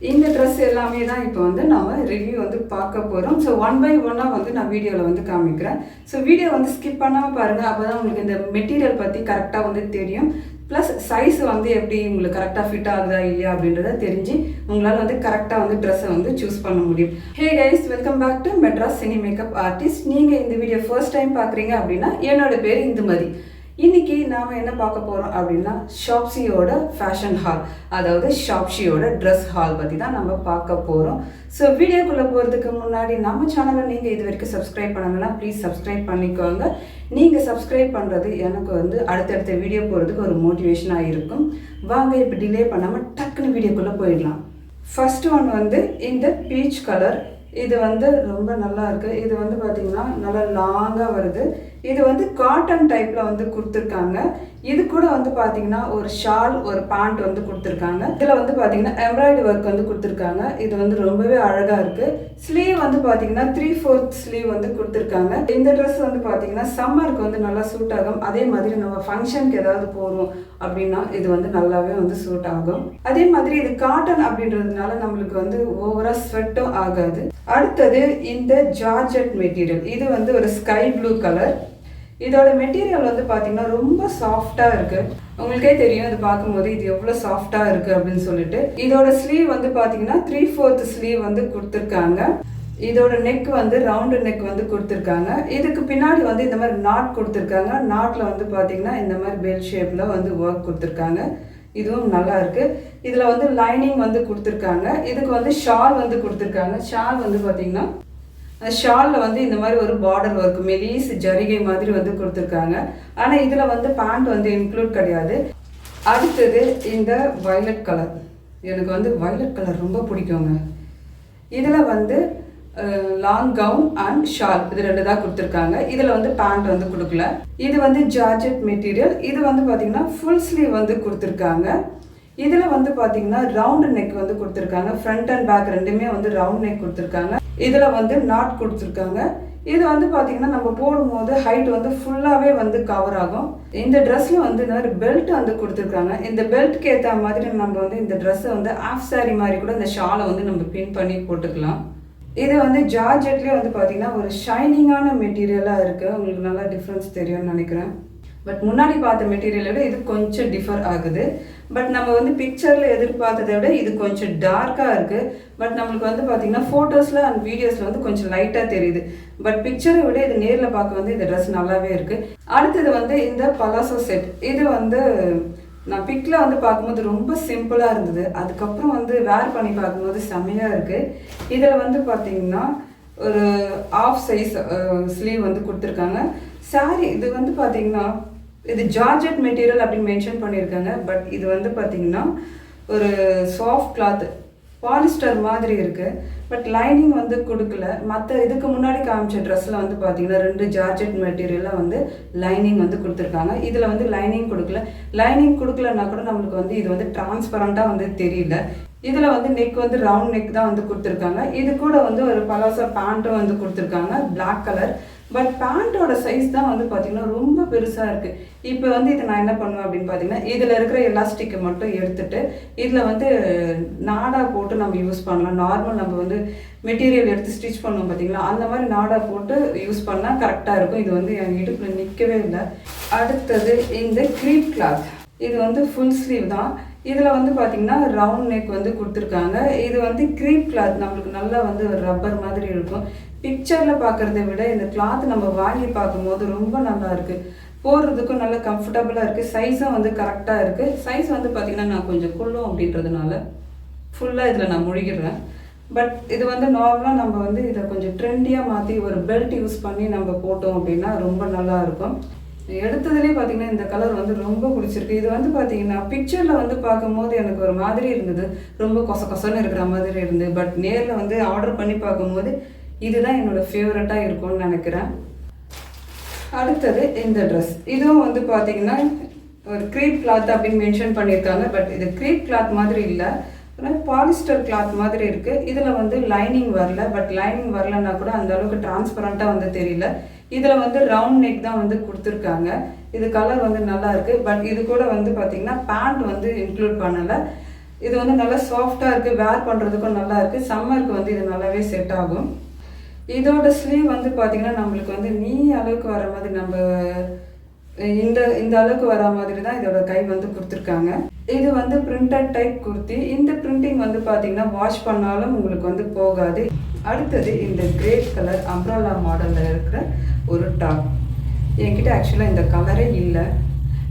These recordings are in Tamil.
இந்த ட்ரெஸ் எல்லாமே தான் இப்போ வந்து நம்ம ரிவ்யூ வந்து பார்க்க போகிறோம். ஸோ ஒன் பை ஒன்னாக வந்து நான் வீடியோவில் வந்து காமிக்கிறேன். ஸோ வீடியோ வந்து ஸ்கிப் பண்ணாமல் பாருங்கள். அப்போ தான் உங்களுக்கு இந்த மெட்டீரியல் பற்றி கரெக்டாக வந்து தெரியும். ப்ளஸ் சைஸ் வந்து எப்படி உங்களுக்கு கரெக்டாக ஃபிட் ஆகுதா இல்லையா அப்படின்றத தெரிஞ்சு உங்களால் வந்து கரெக்டாக வந்து ட்ரெஸ்ஸை வந்து சூஸ் பண்ண முடியும். Hey guys, welcome back to Madras cine makeup artist. நீங்கள் இந்த வீடியோ ஃபர்ஸ்ட் டைம் பார்க்குறீங்க அப்படின்னா என்னோட பேர் இந்துமதி. இன்னைக்கு நாம் என்ன பார்க்க போகிறோம் அப்படின்னா ஷாப்ஸியோட ஃபேஷன் ஹால், அதாவது ஷாப்ஸியோட ட்ரெஸ் ஹால் பற்றி தான் நம்ம பார்க்க போகிறோம். ஸோ வீடியோக்குள்ளே போகிறதுக்கு முன்னாடி நம்ம சேனலை நீங்கள் இது வரைக்கும் சப்ஸ்கிரைப் பண்ணணும்னா ப்ளீஸ் சப்ஸ்கிரைப் பண்ணிக்கோங்க. நீங்கள் சப்ஸ்கிரைப் பண்ணுறது எனக்கு வந்து அடுத்தடுத்த வீடியோ போகிறதுக்கு ஒரு மோட்டிவேஷனாக இருக்கும். வாங்க இப்போ டிலே பண்ணாமல் டக்குன்னு வீடியோக்குள்ளே போயிடலாம். ஃபர்ஸ்ட் ஒன் வந்து இந்த பீச் கலர். இது வந்து ரொம்ப நல்லா இருக்குது. இது வந்து பார்த்திங்கன்னா நல்லா லாங்காக வருது. இது வந்து காட்டன் டைப்பில் வந்து கொடுத்துருக்காங்க. இது கூட வந்து பார்த்திங்கன்னா ஒரு ஷால், ஒரு பேண்ட் வந்து கொடுத்துருக்காங்க. இதில் வந்து பார்த்திங்கன்னா எம்ப்ராய்டரி ஒர்க் வந்து கொடுத்துருக்காங்க. இது வந்து ரொம்பவே அழகாக இருக்குது. ஸ்லீவ் வந்து பார்த்திங்கன்னா 3/4 ஸ்லீவ் வந்து கொடுத்துருக்காங்க. இந்த ட்ரெஸ் வந்து பார்த்திங்கன்னா சம்மருக்கு வந்து நல்லா சூட் ஆகும். அதே மாதிரி நம்ம ஃபங்க்ஷனுக்கு ஏதாவது போகிறோம் அப்படின்னா இது வந்து நல்லாவே வந்து சூட் ஆகும். அதே மாதிரி இது காட்டன் அப்படின்றதுனால நம்மளுக்கு வந்து ஓவராக ஸ்வெட்டும் ஆகாது. அடுத்தது இந்த ஜார்ஜெட் மெட்டீரியல். இது வந்து ஒரு ஸ்கை ப்ளூ கலர். இதோட மெட்டீரியல் வந்து பார்த்தீங்கன்னா ரொம்ப சாஃப்டாக இருக்குது. உங்களுக்கே தெரியும் இது பார்க்கும்போது இது எவ்வளோ சாஃப்டாக இருக்குது அப்படின்னு சொல்லிட்டு. இதோட ஸ்லீவ் வந்து பார்த்தீங்கன்னா 3/4 ஸ்லீவ் வந்து கொடுத்துருக்காங்க. இதோட நெக் வந்து ரவுண்டு நெக் வந்து கொடுத்துருக்காங்க. இதுக்கு பின்னாடி வந்து இந்த மாதிரி நாட் கொடுத்துருக்காங்க. நாட்டில் வந்து பார்த்தீங்கன்னா இந்த மாதிரி பெல் ஷேப்பில் வந்து ஒர்க் கொடுத்துருக்காங்க. இதுவும் நல்லா இருக்குது. இதில் வந்து லைனிங் வந்து கொடுத்துருக்காங்க. இதுக்கு வந்து ஷால் வந்து கொடுத்துருக்காங்க. ஷால் வந்து பார்த்தீங்கன்னா ஷாலில் வந்து இந்த மாதிரி ஒரு பார்டர் ஒர்க் மெலீஸ் ஜரிகை மாதிரி வந்து கொடுத்துருக்காங்க. ஆனால் இதில் வந்து பேண்ட் வந்து இன்க்ளூட் கிடையாது. அடுத்தது இந்த வயலட் கலர். எனக்கு வந்து வயலட் கலர் ரொம்ப பிடிக்குங்க. இதில் வந்து லாங் கவுன் அண்ட் ஷால் இது ரெண்டு தான் கொடுத்துருக்காங்க. இதில் வந்து பேண்ட் வந்து கொடுக்கல. இது வந்து ஜார்ஜெட் மெட்டீரியல். இது வந்து பார்த்திங்கன்னா ஃபுல் ஸ்லீவ் வந்து கொடுத்துருக்காங்க. இதில் வந்து பார்த்திங்கன்னா ரவுண்டு நெக் வந்து கொடுத்துருக்காங்க. ஃப்ரண்ட் அண்ட் பேக் ரெண்டுமே வந்து ரவுண்ட் நெக் கொடுத்துருக்காங்க. இதில் வந்து நாட் கொடுத்துருக்காங்க. இது வந்து பார்த்திங்கன்னா நம்ம போடும்போது ஹைட் வந்து ஃபுல்லாகவே வந்து கவர் ஆகும். இந்த ட்ரெஸ்ஸில் வந்து இந்த மாதிரி பெல்ட் வந்து கொடுத்துருக்காங்க. இந்த பெல்ட்டுக்கு ஏற்ற மாதிரி நம்ம வந்து இந்த ட்ரெஸ்ஸை வந்து ஆஃப் சாரி மாதிரி கூட இந்த ஷாலை வந்து நம்ம பின் பண்ணி போட்டுக்கலாம். இது வந்து ஜார்ஜெட்லேயே வந்து பார்த்திங்கன்னா ஒரு ஷைனிங்கான மெட்டீரியலாக இருக்குது. உங்களுக்கு நல்லா டிஃப்ரென்ஸ் தெரியும்னு நினைக்கிறேன். பட் முன்னாடி பார்த்த மெட்டீரியலை விட இது கொஞ்சம் டிஃபர் ஆகுது. பட் நம்ம வந்து பிக்சரில் எதிர்பார்த்ததை விட இது கொஞ்சம் டார்க்காக இருக்குது. பட் நம்மளுக்கு வந்து பார்த்திங்கன்னா ஃபோட்டோஸில் அண்ட் வீடியோஸில் வந்து கொஞ்சம் லைட்டாக தெரியுது. பட் பிக்சரை விட இது நேரில் பார்க்க வந்து இந்த ட்ரெஸ் நல்லாவே இருக்குது. அடுத்தது வந்து இந்த பலாசோ செட். இது வந்து நான் பிக்கில் வந்து பார்க்கும்போது ரொம்ப சிம்பிளாக இருந்தது. அதுக்கப்புறம் வந்து வேர் பண்ணி பார்க்கும்போது செம்மையாக இருக்குது. இதில் வந்து பார்த்திங்கன்னா ஒரு ஆஃப் சைஸ் ஸ்லீவ் வந்து கொடுத்துருக்காங்க. சாரி இது வந்து பார்த்திங்கன்னா இது ஜார்ஜெட் மெட்டீரியல் அப்படின்னு மென்ஷன் பண்ணியிருக்காங்க. பட் இது வந்து பார்த்திங்கன்னா ஒரு சாஃப்ட் கிளாத் பாலிஸ்டர் மாதிரி இருக்குது. பட் லைனிங் வந்து கொடுக்கல. மற்ற இதுக்கு முன்னாடி காமிச்ச ட்ரெஸ்ஸில் வந்து பார்த்திங்கன்னா 2 ஜார்ஜெட் மெட்டீரியலாக வந்து லைனிங் வந்து கொடுத்துருக்காங்க. இதில் வந்து லைனிங் கொடுக்கல. லைனிங் கொடுக்கலன்னா கூட நம்மளுக்கு வந்து இது வந்து டிரான்ஸ்பரண்ட்டாக வந்து தெரியல. இதில் வந்து நெக் வந்து ரவுண்ட் நெக் தான் வந்து கொடுத்துருக்காங்க. இது கூட வந்து ஒரு பலாசோ பேண்ட்டும் வந்து கொடுத்துருக்காங்க, பிளாக் கலர். பட் பேண்ட்டோட சைஸ் தான் வந்து பார்த்திங்கன்னா ரொம்ப பெருசாக இருக்குது. இப்போ வந்து இதை நான் என்ன பண்ணுவேன் அப்படின்னு பார்த்தீங்கன்னா இதில் இருக்கிற எலாஸ்டிக்கை மட்டும் எடுத்துகிட்டு இதில் வந்து நாடா போட்டு நம்ம யூஸ் பண்ணலாம். நார்மல் நம்ம வந்து மெட்டீரியல் எடுத்து ஸ்டிச் பண்ணுவோம் பார்த்திங்களா, அந்த மாதிரி நாடா போட்டு யூஸ் பண்ணால் கரெக்டாக இருக்கும். இது வந்து என் இடுப்பில் நிற்கவே இல்லை. அடுத்தது இந்த க்ரீப் கிளாத். இது வந்து ஃபுல் ஸ்லீவ் தான். இதில் வந்து பார்த்திங்கன்னா ரவுண்ட் நெக் வந்து கொடுத்துருக்காங்க. இது வந்து க்ரீப் கிளாத் நம்மளுக்கு நல்லா வந்து ஒரு ரப்பர் மாதிரி இருக்கும். பிக்சரில் பார்க்குறத விட இந்த கிளாத் நம்ம வாங்கி பார்க்கும்போது ரொம்ப நல்லா இருக்குது. போடுறதுக்கும் நல்லா கம்ஃபர்டபுளாக இருக்குது. சைஸும் வந்து கரெக்டாக இருக்குது. சைஸ் வந்து பார்த்திங்கன்னா நான் கொஞ்சம் கொள்ளும் அப்படின்றதுனால ஃபுல்லாக இதில் நான் முழுகிடுறேன். பட் இது வந்து நார்மலாக நம்ம வந்து இதை கொஞ்சம் ட்ரெண்டியாக மாற்றி ஒரு பெல்ட் யூஸ் பண்ணி நம்ம போட்டோம் அப்படின்னா ரொம்ப நல்லா இருக்கும். எடுத்ததுலேயே பார்த்திங்கன்னா இந்த கலர் வந்து ரொம்ப பிடிச்சிருக்கு. இது வந்து பார்த்திங்கன்னா பிக்சரில் வந்து பார்க்கும்போது எனக்கு ஒரு மாதிரி இருந்தது, ரொம்ப கொசன்னு இருக்கிற மாதிரி இருந்தது. பட் நேரில் வந்து ஆர்டர் பண்ணி பார்க்கும்போது இதுதான் என்னோடய ஃபேவரட்டாக இருக்கும்னு நினைக்கிறேன். அடுத்தது இந்த ட்ரெஸ். இதுவும் வந்து பார்த்திங்கன்னா ஒரு க்ரீப் கிளாத் அப்படின்னு மென்ஷன் பண்ணியிருக்காங்க. பட் இது க்ரீப் கிளாத் மாதிரி இல்லை, பாலிஸ்டர் கிளாத் மாதிரி இருக்குது. இதில் வந்து லைனிங் வரல. பட் லைனிங் வரலன்னா கூட அந்த அளவுக்கு டிரான்ஸ்பரண்ட்டாக வந்து தெரியல. இதில் வந்து ரவுண்ட் நெக் தான் வந்து கொடுத்துருக்காங்க. இது கலர் வந்து நல்லா இருக்குது. பட் இது கூட வந்து பார்த்திங்கன்னா பேண்ட் வந்து இன்க்ளூட் பண்ணலை. இது வந்து நல்லா சாஃப்டாக இருக்குது, வேர் பண்ணுறதுக்கும் நல்லா இருக்குது. சம்மருக்கு வந்து இது நல்லாவே செட் ஆகும். இதோட ஸ்லீவ் வந்து பார்த்திங்கன்னா நம்மளுக்கு வந்து நீ அளவுக்கு வர மாதிரி நம்ம இந்த அளவுக்கு வர மாதிரி தான் இதோட கை வந்து கொடுத்துருக்காங்க. இது வந்து பிரிண்டட் டைப் குர்த்தி. இந்த பிரிண்டிங் வந்து பார்த்திங்கன்னா வாஷ் பண்ணாலும் உங்களுக்கு வந்து போகாது. அடுத்தது இந்த கிரே கலர் அம்ப்ரல்லா மாடலில் இருக்கிற ஒரு டாப். என்கிட்ட ஆக்சுவலாக இந்த கலரே இல்லை.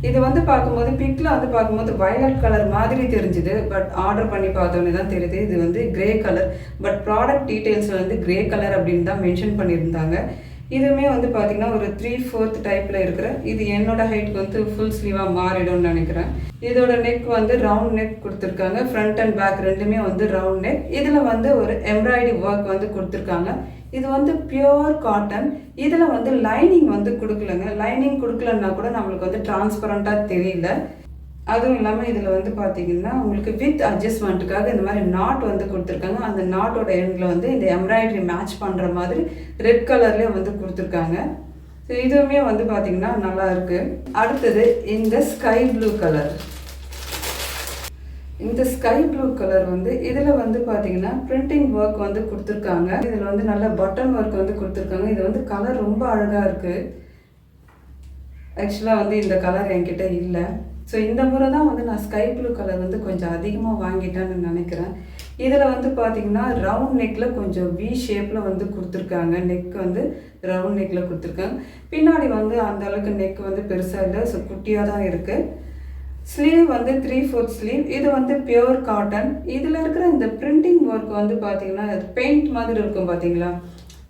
இது வந்து பார்க்கும்போது பிக்கில் வந்து பார்க்கும்போது வயலட் கலர் மாதிரி தெரிஞ்சுது. பட் ஆர்டர் பண்ணி பார்த்தோன்னே தான் தெரியுது இது வந்து கிரே கலர். பட் ப்ராடக்ட் டீட்டெயில்ஸில் வந்து கிரே கலர் அப்படின்னு தான் மென்ஷன் பண்ணியிருந்தாங்க. இதுவுமே வந்து பார்த்திங்கன்னா ஒரு 3/4 டைப்பில் இருக்கிற, இது என்னோட ஹைட்டுக்கு வந்து ஃபுல் ஸ்லீவாக மாறிடும்னு நினைக்கிறேன். இதோட நெக் வந்து ரவுண்ட் நெக் கொடுத்துருக்காங்க. ஃப்ரண்ட் அண்ட் பேக் ரெண்டுமே வந்து ரவுண்ட் நெக். இதில் வந்து ஒரு எம்ப்ராய்டரி ஒர்க் வந்து கொடுத்துருக்காங்க. இது வந்து பியோர் காட்டன். இதில் வந்து லைனிங் வந்து கொடுக்கலங்க. லைனிங் கொடுக்கலன்னா கூட நம்மளுக்கு வந்து டிரான்ஸ்பரண்ட்டாக தெரியல. அதுவும் இல்லாமல் இதில் வந்து பார்த்திங்கன்னா உங்களுக்கு வித் அட்ஜஸ்ட்மெண்ட்டுக்காக இந்த மாதிரி நாட் வந்து கொடுத்துருக்காங்க. அந்த நாட்டோட எண்டில் வந்து இந்த எம்ப்ராய்டரி மேட்ச் பண்ணுற மாதிரி ரெட் கலர்லேயே வந்து கொடுத்துருக்காங்க. ஸோ இதுவுமே வந்து பார்த்திங்கன்னா நல்லா இருக்குது. அடுத்தது இந்த ஸ்கை ப்ளூ கலர். இந்த ஸ்கை ப்ளூ கலர் வந்து இதில் வந்து பார்த்திங்கன்னா பிரிண்டிங் ஒர்க் வந்து கொடுத்துருக்காங்க. இதில் வந்து நல்ல பட்டன் ஒர்க் வந்து கொடுத்துருக்காங்க. இது வந்து கலர் ரொம்ப அழகாக இருக்குது. ஆக்சுவலாக வந்து இந்த கலர் என்கிட்ட இல்லை. ஸோ இந்த முறை தான் வந்து நான் ஸ்கை ப்ளூ கலர் வந்து கொஞ்சம் அதிகமாக வாங்கிட்டேன்னு நினைக்கிறேன். இதில் வந்து பார்த்திங்கன்னா ரவுண்ட் நெக்கில் கொஞ்சம் வி ஷேப்பில் வந்து கொடுத்துருக்காங்க. நெக் வந்து ரவுண்ட் நெக்கில் கொடுத்துருக்காங்க. பின்னாடி வந்து அந்த அளவுக்கு நெக் வந்து பெருசாக இல்லை. ஸோ குட்டியாக தான் இருக்குது. ஸ்லீவ் வந்து 3/4 ஸ்லீவ். இது வந்து பியோர் காட்டன். இதில் இருக்கிற இந்த பிரிண்டிங் ஒர்க் வந்து பார்த்திங்கன்னா பெயிண்ட் மாதிரி இருக்கும் பார்த்தீங்களா.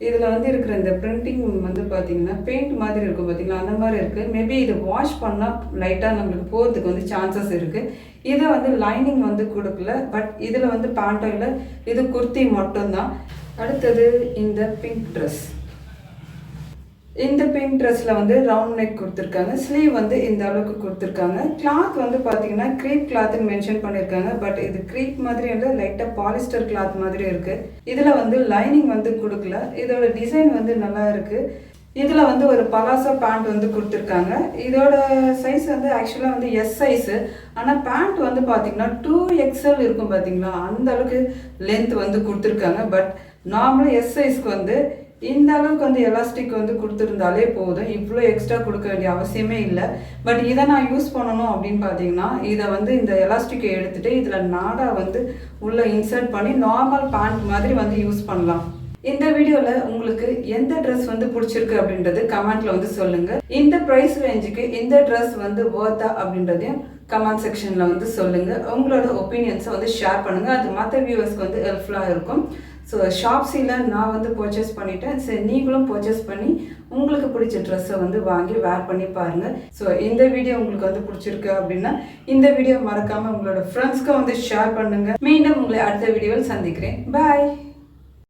இதில் வந்து இருக்கிற இந்த பிரிண்டிங் வந்து பார்த்திங்கன்னா பெயிண்ட் மாதிரி இருக்கும் பார்த்தீங்களா, அந்த மாதிரி இருக்குது. மேபி இது வாஷ் பண்ணால் லைட்டாக நம்மளுக்கு போகிறதுக்கு வந்து சான்சஸ் இருக்குது. இதை வந்து லைனிங் வந்து கொடுக்கல. பட் இதில் வந்து பேண்ட்டோ இல்லை, இது குர்த்தி மட்டும்தான். அடுத்தது இந்த பிங்க் ட்ரெஸ். இந்த பிங்க் ட்ரெஸ்ஸில் வந்து ரவுண்ட் நெக் கொடுத்துருக்காங்க. ஸ்லீவ் வந்து இந்த அளவுக்கு கொடுத்துருக்காங்க. கிளாத் வந்து பார்த்தீங்கன்னா க்ரீப் கிளாத்னு மென்ஷன் பண்ணியிருக்காங்க. பட் இது க்ரீப் மாதிரி வந்து லைட்டாக பாலிஸ்டர் கிளாத் மாதிரி இருக்குது. இதில் வந்து லைனிங் வந்து கொடுக்கல. இதோட டிசைன் வந்து நல்லா இருக்குது. இதில் வந்து ஒரு பலாசோ பேண்ட் வந்து கொடுத்துருக்காங்க. இதோட சைஸ் வந்து ஆக்சுவலாக வந்து எஸ் சைஸு. ஆனால் பேண்ட் வந்து பார்த்திங்கன்னா 2XL இருக்கும் பார்த்தீங்களா, அந்த அளவுக்கு லென்த் வந்து கொடுத்துருக்காங்க. பட் நார்மலாக எஸ் சைஸ்க்கு வந்து இந்த அளவுக்கு வந்து எலாஸ்டிக் வந்து கொடுத்துருந்தாலே போதும். இவ்வளோ எக்ஸ்ட்ரா கொடுக்க வேண்டிய அவசியமே இல்லை. பட் இதை நான் யூஸ் பண்ணணும் அப்படின்னு பார்த்தீங்கன்னா இதை வந்து இந்த எலாஸ்டிக்கை எடுத்துகிட்டு இதில் நாடா வந்து உள்ளே இன்சர்ட் பண்ணி நார்மல் பேண்ட் மாதிரி வந்து யூஸ் பண்ணலாம். இந்த வீடியோவில் உங்களுக்கு எந்த ட்ரெஸ் வந்து பிடிச்சிருக்கு அப்படின்றது கமெண்ட்டில் வந்து சொல்லுங்கள். இந்த ப்ரைஸ் ரேஞ்சுக்கு இந்த ட்ரெஸ் வந்து வர்த்தா அப்படின்றதையும் கமெண்ட் செக்ஷனில் வந்து சொல்லுங்கள். உங்களோட ஒப்பீனியன்ஸை வந்து ஷேர் பண்ணுங்கள். அது மற்ற வியூவர்ஸ்க்கு வந்து ஹெல்ப்ஃபுல்லாக இருக்கும். ஸோ ஷாப்ஸில் நான் வந்து பர்ச்சேஸ் பண்ணிட்டேன். சரி, நீங்களும் பர்ச்சேஸ் பண்ணி உங்களுக்கு பிடிச்ச ட்ரெஸ்ஸை வந்து வாங்கி வேர் பண்ணி பாருங்கள். ஸோ இந்த வீடியோ உங்களுக்கு வந்து பிடிச்சிருக்கு அப்படின்னா இந்த வீடியோ மறக்காமல் உங்களோட ஃப்ரெண்ட்ஸ்க்கும் வந்து ஷேர் பண்ணுங்கள். மீண்டும் உங்களை அடுத்த வீடியோவில் சந்திக்கிறேன். பாய்.